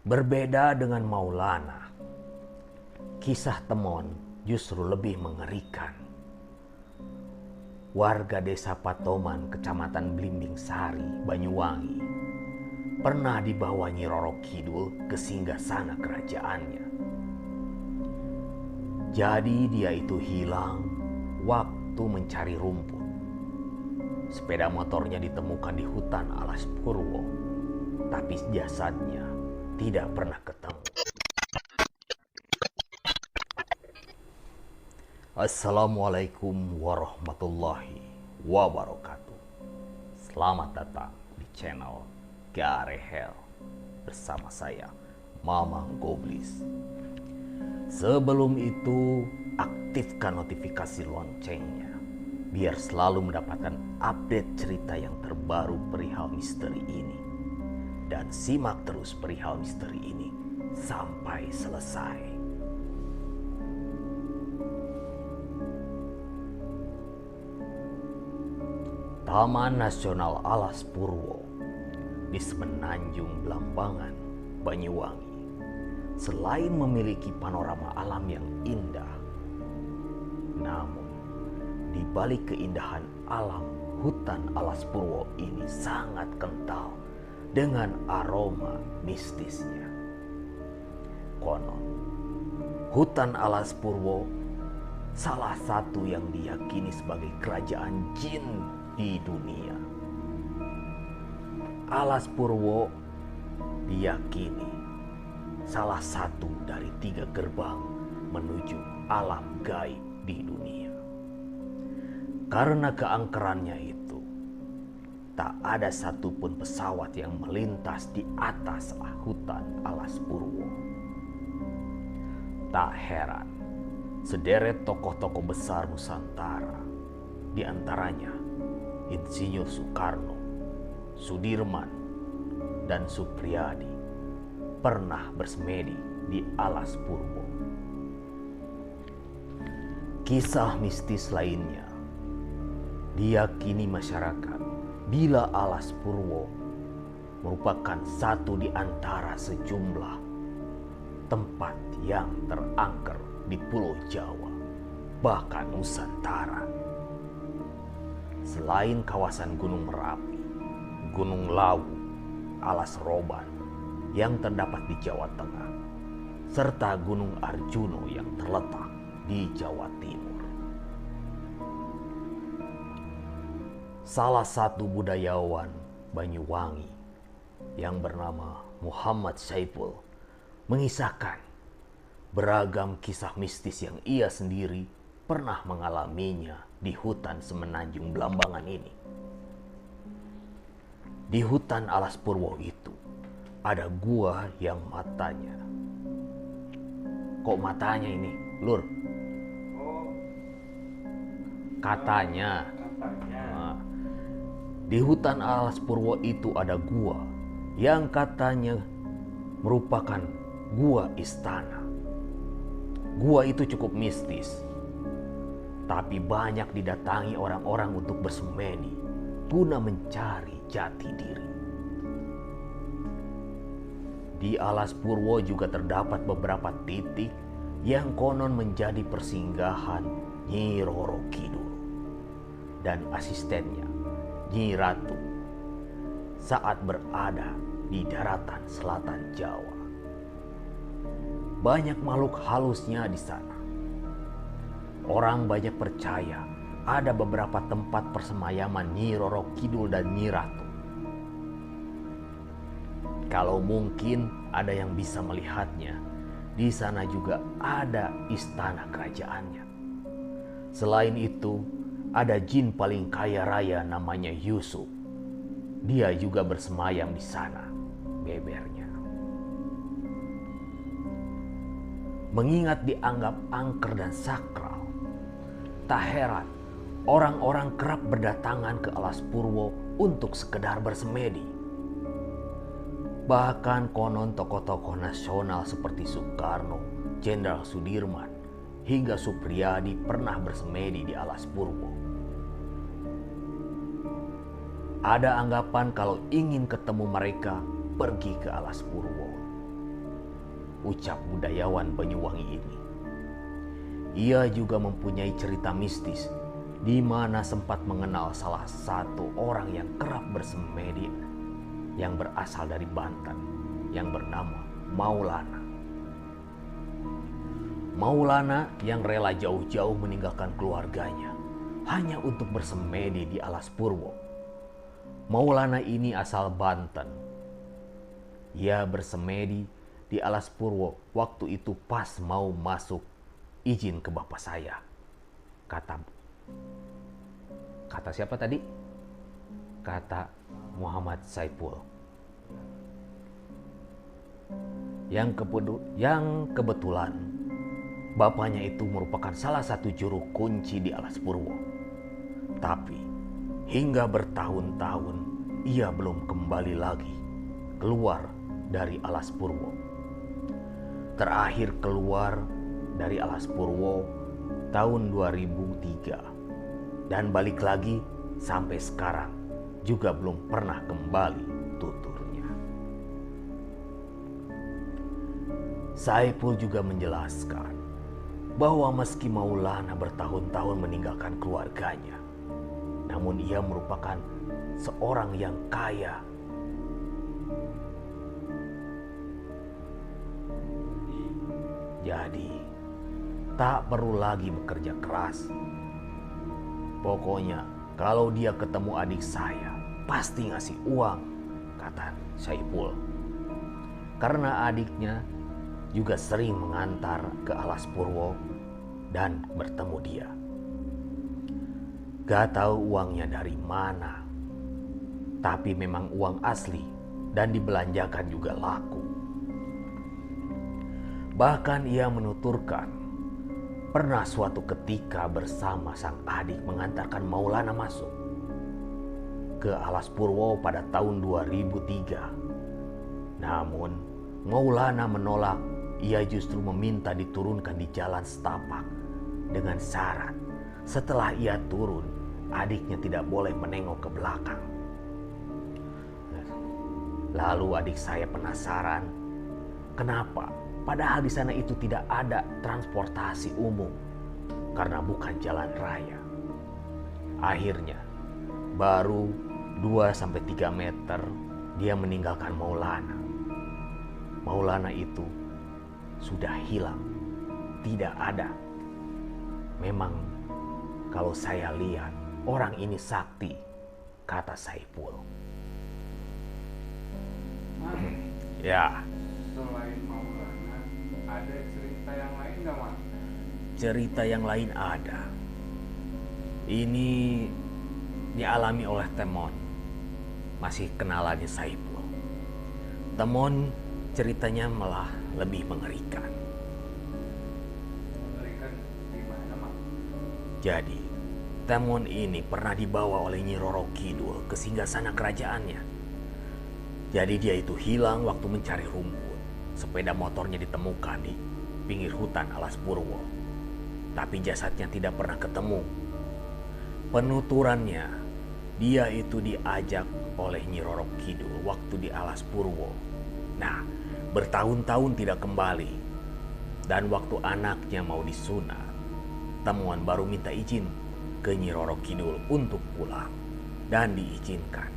Berbeda dengan Maulana, kisah Temon justru lebih mengerikan. Warga desa Patoman, kecamatan Blimbing Sari, Banyuwangi, pernah dibawa Nyi Roro Kidul ke singgasana kerajaannya. Jadi dia itu hilang waktu mencari rumput. Sepeda motornya ditemukan di hutan Alas Purwo, tapi jasadnya tidak pernah ketemu. Assalamualaikum warahmatullahi wabarakatuh. Selamat datang di channel Garehel bersama saya, Mamang Goblis. Sebelum itu, aktifkan notifikasi loncengnya biar selalu mendapatkan update cerita yang terbaru perihal misteri ini. Dan simak terus perihal misteri ini sampai selesai. Taman Nasional Alas Purwo di Semenanjung Blambangan, Banyuwangi, selain memiliki panorama alam yang indah, namun di balik keindahan alam, hutan Alas Purwo ini sangat kental dengan aroma mistisnya. Konon, hutan Alas Purwo salah satu yang diyakini sebagai kerajaan jin di dunia. Alas Purwo diyakini salah satu dari 3 gerbang menuju alam gaib di dunia. Karena keangkerannya itu, tak ada satupun pesawat yang melintas di atas hutan Alas Purwo. Tak heran, sederet tokoh-tokoh besar Nusantara, di antaranya Insinyur Soekarno, Sudirman, dan Suprijadi, pernah bersemedi di Alas Purwo. Kisah mistis lainnya diyakini masyarakat bila Alas Purwo merupakan satu di antara sejumlah tempat yang terangker di Pulau Jawa, bahkan Nusantara. Selain kawasan Gunung Merapi, Gunung Lawu, Alas Roban yang terdapat di Jawa Tengah, serta Gunung Arjuno yang terletak di Jawa Timur. Salah satu budayawan Banyuwangi yang bernama Muhammad Saiful mengisahkan beragam kisah mistis yang ia sendiri pernah mengalaminya di hutan Semenanjung Blambangan ini. Di hutan Alas Purwo itu ada gua yang matanya. Kok matanya ini, Lur? Katanya. Nah, di hutan Alas Purwo itu ada gua yang katanya merupakan gua istana. Gua itu cukup mistis, tapi banyak didatangi orang-orang untuk bersemedi guna mencari jati diri. Di Alas Purwo juga terdapat beberapa titik yang konon menjadi persinggahan Nyi Roro Kidul dan asistennya Nyi Ratu saat berada di daratan selatan Jawa. Banyak makhluk halusnya di sana. Orang banyak percaya ada beberapa tempat persemayaman Nyi Roro Kidul dan Nyi Ratu. Kalau mungkin ada yang bisa melihatnya, di sana juga ada istana kerajaannya. Selain itu, ada jin paling kaya raya namanya Yusuf. Dia juga bersemayam di sana, bebernya. Mengingat dianggap angker dan sakral, tak heran orang-orang kerap berdatangan ke Alas Purwo untuk sekedar bersemedi. Bahkan konon tokoh-tokoh nasional seperti Soekarno, Jenderal Sudirman, hingga Suprijadi pernah bersemedi di Alas Purwo. Ada anggapan kalau ingin ketemu mereka, pergi ke Alas Purwo. ucap budayawan Banyuwangi ini. Ia juga mempunyai cerita mistis di mana sempat mengenal salah satu orang yang kerap bersemedi yang berasal dari Banten yang bernama Maulana. Maulana yang rela jauh-jauh meninggalkan keluarganya hanya untuk bersemedi di Alas Purwo. Maulana ini asal Banten. Ia bersemedi di Alas Purwo waktu itu pas mau masuk izin ke bapak saya. Kata siapa tadi? Kata Muhammad Saipul. Yang kebetulan bapaknya itu merupakan salah satu juru kunci di Alas Purwo. Tapi hingga bertahun-tahun ia belum kembali lagi keluar dari Alas Purwo. Terakhir keluar dari Alas Purwo tahun 2003 dan balik lagi sampai sekarang juga belum pernah kembali tuturnya. Saipul juga menjelaskan bahwa meski Maulana bertahun-tahun meninggalkan keluarganya, namun ia merupakan seorang yang kaya. Jadi, tak perlu lagi bekerja keras. Pokoknya, kalau dia ketemu adik saya, pasti ngasih uang, kata Saipul. Karena adiknya juga sering mengantar ke Alas Purwo dan bertemu dia. Gak tahu uangnya dari mana, tapi memang uang asli dan dibelanjakan juga laku. Bahkan ia menuturkan pernah suatu ketika bersama sang adik mengantarkan Maulana masuk ke Alas Purwo pada tahun 2003. Namun Maulana menolak. Ia justru meminta diturunkan di jalan setapak dengan syarat setelah ia turun adiknya tidak boleh menengok ke belakang. Lalu adik saya penasaran kenapa padahal di sana itu tidak ada transportasi umum karena bukan jalan raya. Akhirnya baru 2-3 meter dia meninggalkan Maulana. Maulana itu sudah hilang, tidak ada. Memang kalau saya lihat orang ini sakti, kata Saipul. Ya. Selain Maulana, ada cerita yang lain nggak, Mas? Cerita yang lain ada. Ini dialami oleh Temon, masih kenalannya Saipul. Temon ceritanya malah lebih mengerikan. Mengerikan gimana, Mas? Jadi, Temon ini pernah dibawa oleh Nyi Roro Kidul ke singgasana kerajaannya. Jadi dia itu hilang waktu mencari rumput. Sepeda motornya ditemukan di pinggir hutan Alas Purwo. Tapi jasadnya tidak pernah ketemu. Penuturannya, dia itu diajak oleh Nyi Roro Kidul waktu di Alas Purwo. Nah, bertahun-tahun tidak kembali. Dan waktu anaknya mau disunat, Temon baru minta izin ke Nyi Roro Kidul untuk pulang. Dan diizinkan.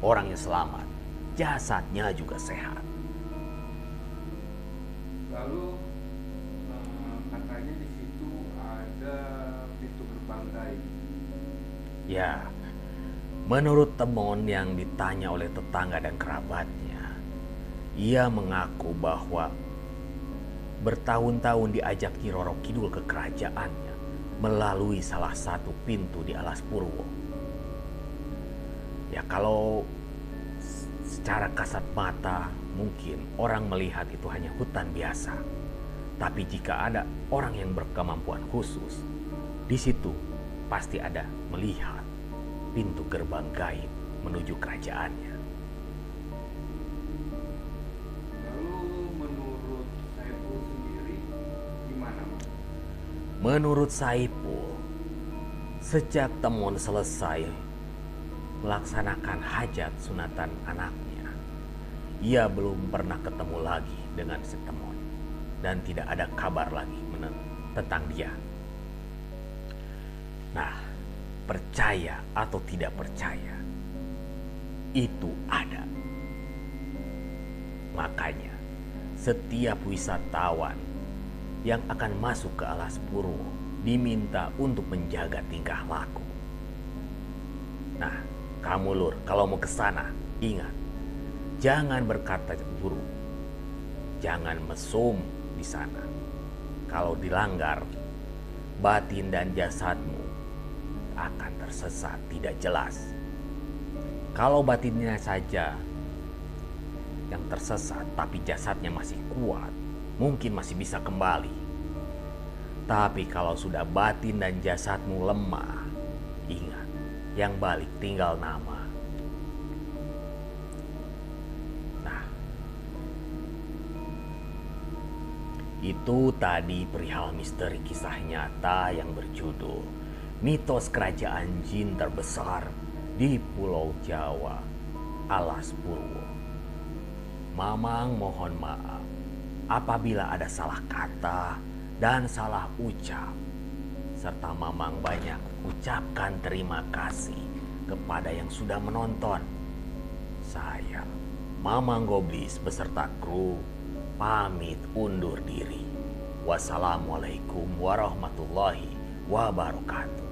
Orangnya selamat, jasadnya juga sehat. Lalu katanya di situ ada pintu gerbang gaib. Ya, menurut Temon yang ditanya oleh tetangga dan kerabatnya, ia mengaku bahwa bertahun-tahun diajak Nyi Roro Kidul ke kerajaannya melalui salah satu pintu di Alas Purwo. Ya kalau secara kasat mata mungkin orang melihat itu hanya hutan biasa. Tapi jika ada orang yang berkemampuan khusus, di situ pasti ada melihat pintu gerbang gaib menuju kerajaannya. Menurut Saipul, sejak Temon selesai melaksanakan hajat sunatan anaknya, ia belum pernah ketemu lagi dengan Setemon dan tidak ada kabar lagi tentang dia. Nah, percaya atau tidak percaya, itu ada. Makanya, setiap wisatawan yang akan masuk ke Alas Purwo diminta untuk menjaga tingkah laku. Nah, kamu Lur, kalau mau ke sana, ingat, jangan berkata buruk, jangan mesum di sana. Kalau dilanggar, batin dan jasadmu akan tersesat tidak jelas. Kalau batinnya saja yang tersesat tapi jasadnya masih kuat, mungkin masih bisa kembali. Tapi kalau sudah batin dan jasadmu lemah, ingat, yang balik tinggal nama. Nah, itu tadi perihal misteri kisah nyata yang berjudul Mitos Kerajaan Jin Terbesar di Pulau Jawa, Alas Purwo. Mamang mohon maaf apabila ada salah kata dan salah ucap, serta Mamang banyak ucapkan terima kasih kepada yang sudah menonton. Saya, Mamang Goblis beserta kru, pamit undur diri. Wassalamualaikum warahmatullahi wabarakatuh.